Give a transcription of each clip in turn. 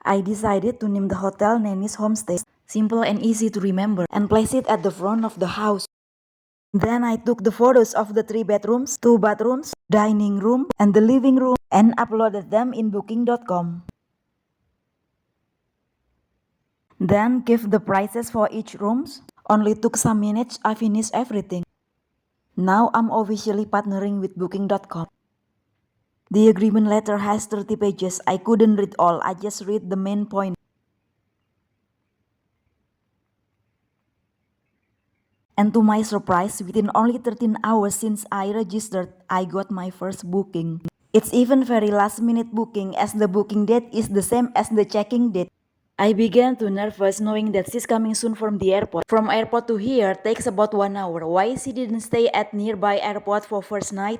I decided to name the hotel Neni's Homestay, simple and easy to remember, and place it at the front of the house. Then I took the photos of the 3 bedrooms, 2 bathrooms, dining room, and the living room and uploaded them in booking.com. Then gave the prices for each rooms. Only took some minutes, I finished everything. Now I'm officially partnering with booking.com. The agreement letter has 30 pages. I couldn't read all, I just read the main point. And to my surprise, within only 13 hours since I registered, I got my first booking. It's even very last minute booking as the booking date is the same as the checking date. I began to nervous knowing that she's coming soon from the airport. From airport to here takes about 1 hour. Why she didn't stay at nearby airport for first night?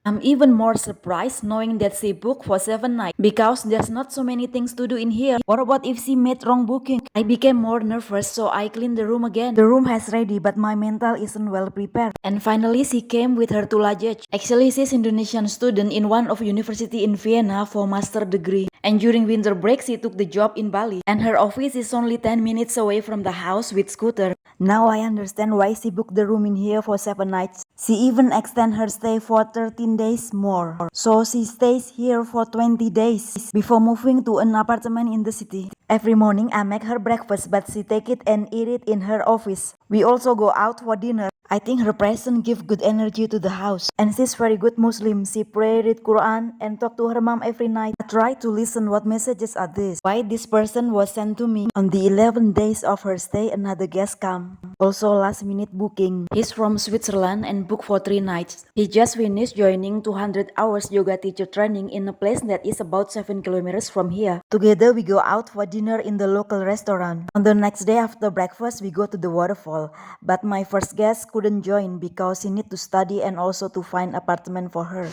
I'm even more surprised knowing that she booked for 7 nights because there's not so many things to do in here. Or what if she made wrong booking? I became more nervous, so I cleaned the room again. The room has ready but my mental isn't well prepared. And finally she came with her 2 luggage. Actually she's Indonesian student in one of university in Vienna for master degree. And during winter break she took the job in Bali. And her office is only 10 minutes away from the house with scooter. Now I understand why she booked the room in here for 7 nights. She even extend her stay for 13 days more. So she stays here for 20 days before moving to an apartment in the city. Every morning I make her breakfast but she take it and eat it in her office. We also go out for dinner. I think her presence give good energy to the house. And she's very good Muslim. She pray, read Quran, and talk to her mom every night. I try to listen what messages are this. Why this person was sent to me. On the 11 days of her stay, another guest come. Also last minute booking. He's from Switzerland and booked for 3 nights. He just finished joining 200 hours yoga teacher training in a place that is about 7 kilometers from here. Together we go out for dinner in the local restaurant. On the next day after breakfast we go to the waterfall. But my first guest couldn't join because he need to study and also to find apartment for her.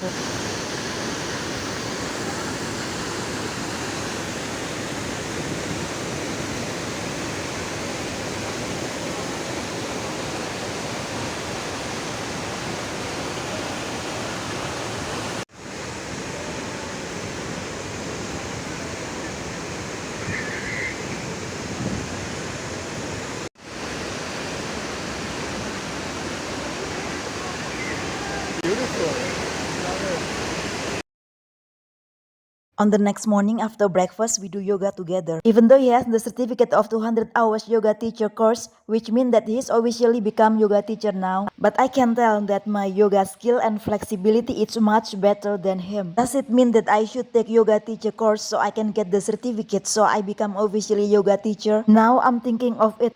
On the next morning after breakfast, we do yoga together. Even though he has the certificate of 200 hours yoga teacher course, which means that he's officially become yoga teacher now. But I can tell that my yoga skill and flexibility is much better than him. Does it mean that I should take yoga teacher course so I can get the certificate so I become officially yoga teacher? Now I'm thinking of it.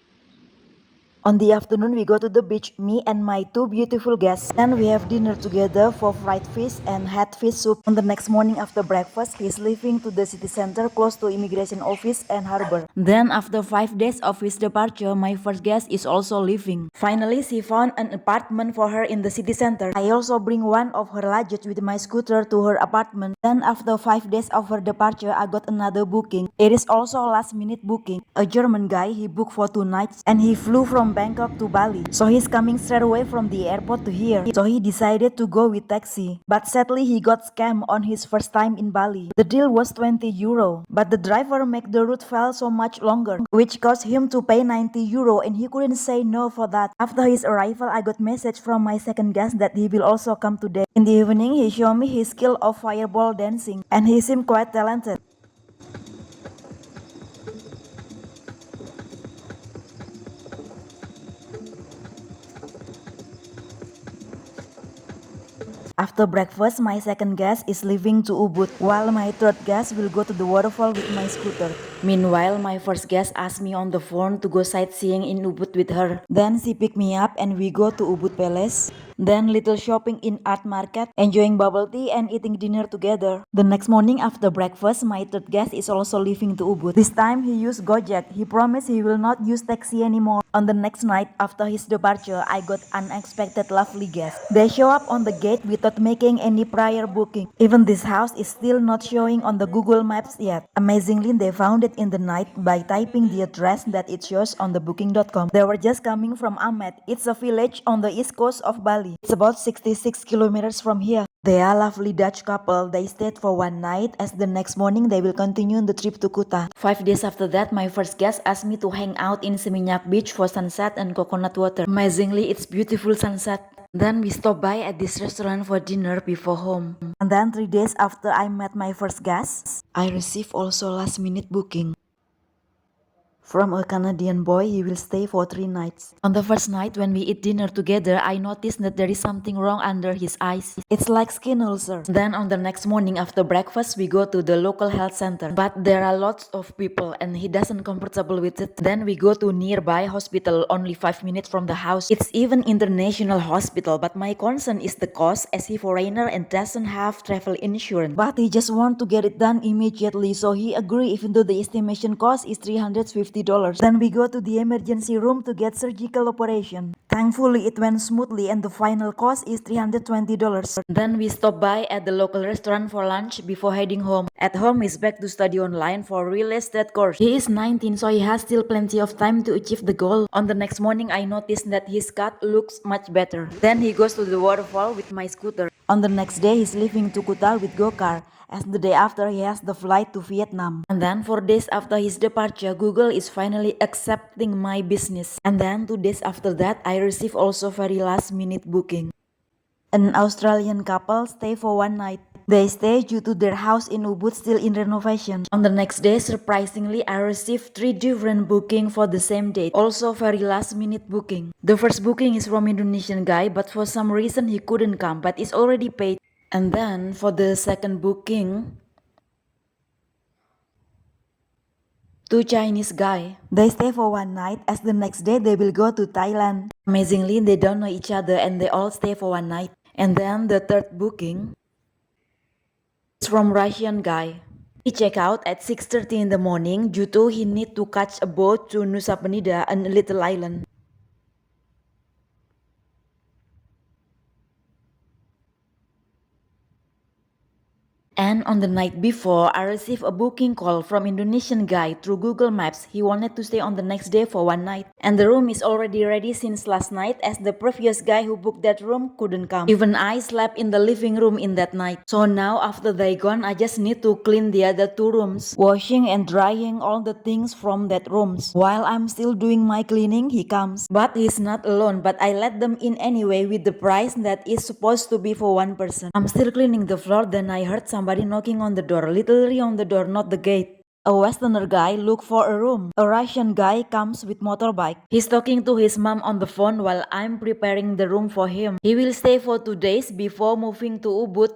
On the afternoon, we go to the beach, me and my 2 beautiful guests. Then we have dinner together for fried fish and had fish soup. On the next morning after breakfast, he's leaving to the city center close to immigration office and harbor. Then after 5 days of his departure, my first guest is also leaving. Finally, she found an apartment for her in the city center. I also bring one of her luggage with my scooter to her apartment. Then after 5 days of her departure, I got another booking. It is also a last minute booking. A German guy, he booked for 2 nights and he flew from Bangkok to Bali. So he's coming straight away from the airport to here. So he decided to go with taxi. But sadly he got scammed on his first time in Bali. The deal was 20 euro. But the driver made the route fell so much longer, which caused him to pay 90 euro and he couldn't say no for that. After his arrival, I got message from my second guest that he will also come today. In the evening, he showed me his skill of fireball dancing and he seemed quite talented. After breakfast, my second guest is leaving to Ubud, while my third guest will go to the waterfall with my scooter. Meanwhile, my first guest asked me on the phone to go sightseeing in Ubud with her. Then she picked me up and we go to Ubud Palace. Then little shopping in art market, enjoying bubble tea and eating dinner together. The next morning after breakfast, my third guest is also leaving to Ubud. This time he used Gojek. He promised he will not use taxi anymore. On the next night after his departure, I got unexpected lovely guests. They show up on the gate without making any prior booking. Even this house is still not showing on the Google Maps yet. Amazingly, they found it in the night by typing the address that it shows on the booking.com. They were just coming from Amet. It's a village on the east coast of Bali. Bali. It's about 66 kilometers from here. They are a lovely Dutch couple. They stayed for one night, as the next morning they will continue the trip to Kuta. 5 days after that, my first guest asked me to hang out in Seminyak Beach for sunset and coconut water. Amazingly, it's beautiful sunset. Then we stopped by at this restaurant for dinner before home. And then 3 days after I met my first guest, I received also last minute booking. From a Canadian boy, he will stay for 3 nights. On the first night when we eat dinner together, I noticed that there is something wrong under his eyes. It's like skin ulcer. Then on the next morning after breakfast, we go to the local health center. But there are lots of people and he doesn't comfortable with it. Then we go to nearby hospital only 5 minutes from the house. It's even international hospital, but my concern is the cost as he foreigner and doesn't have travel insurance. But he just want to get it done immediately, so he agree even though the estimation cost is $350. Then we go to the emergency room to get surgical operation. Thankfully, it went smoothly and the final cost is $320. Then we stop by at the local restaurant for lunch before heading home. At home, he's back to study online for real estate course. He is 19, so he has still plenty of time to achieve the goal. On the next morning, I noticed that his cut looks much better. Then he goes to the waterfall with my scooter. On the next day, he's leaving to Kuta with go-kart, as the day after he has the flight to Vietnam. And then 4 days after his departure, Google is finally accepting my business. And then 2 days after that, I receive also very last minute booking. An Australian couple stay for one night. They stay due to their house in Ubud still in renovation. On the next day, surprisingly, I received 3 different bookings for the same date. Also very last minute booking. The first booking is from Indonesian guy, but for some reason he couldn't come, but it's already paid. And then for the second booking, 2 Chinese guy. They stay for one night, as the next day they will go to Thailand. Amazingly, they don't know each other and they all stay for one night. And then the third booking is from Russian guy. He check out at 6:30 in the morning due to he need to catch a boat to Nusa Penida, a little island. And on the night before, I received a booking call from Indonesian guy through Google Maps. He wanted to stay on the next day for one night. And the room is already ready since last night, as the previous guy who booked that room couldn't come. Even I slept in the living room in that night. So now after they gone, I just need to clean the other 2 rooms, washing and drying all the things from that rooms. While I'm still doing my cleaning, he comes. But he's not alone, but I let them in anyway with the price that is supposed to be for one person. I'm still cleaning the floor, then I heard somebody knocking on the door, literally on the door, not the gate. A Westerner guy look for a room. A Russian guy comes with motorbike. He's talking to his mom on the phone while I'm preparing the room for him. He will stay for 2 days before moving to Ubud